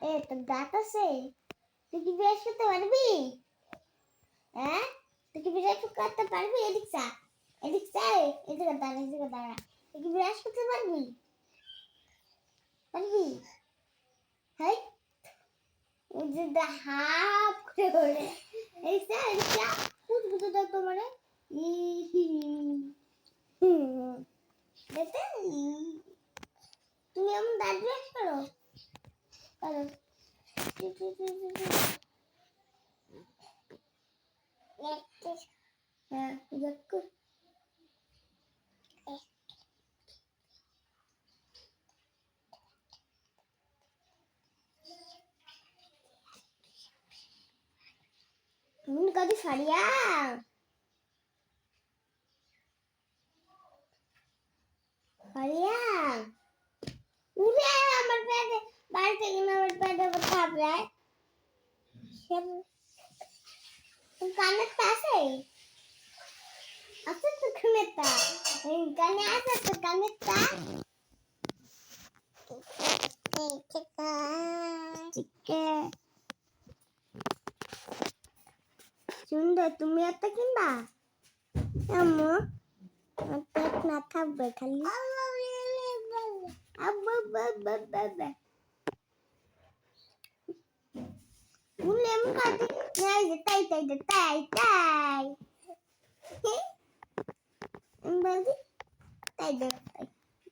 এ তোর দাঁত আছে? তুই কি ব্রাশ করতে পারবি? হ্যাঁ, তুই কি ব্রাশ করতে পারবি? এদিক চা, এদিক চা, এদিকে দাঁড়া, এদিকে দাঁড়া। তুই কি ব্রাশ করতে পারবি? পারবি? হাই, ওই যে হাফ করে ওরে। এদিক চা, এদিক চা। খুদ বুঝে দাও তোমারে। দেখতে তুমি এমন দাঁত ব্রাশ করো? করো। হ্যাঁ, দেখো। Mun kadi faria. Faria. Udah আমার পেটে বাইরে থেকে আমার পেটে ব্যথা প্রায়। কানে আছে? আছে তো কানেটা। কানে আছে তো কানেটা। চিকে। সুন্দর তুমি একটা কিনবা? আম্মু পেট না থাকবে খালি। Boleh muka tay tay tay tay tay. Balik tay tay.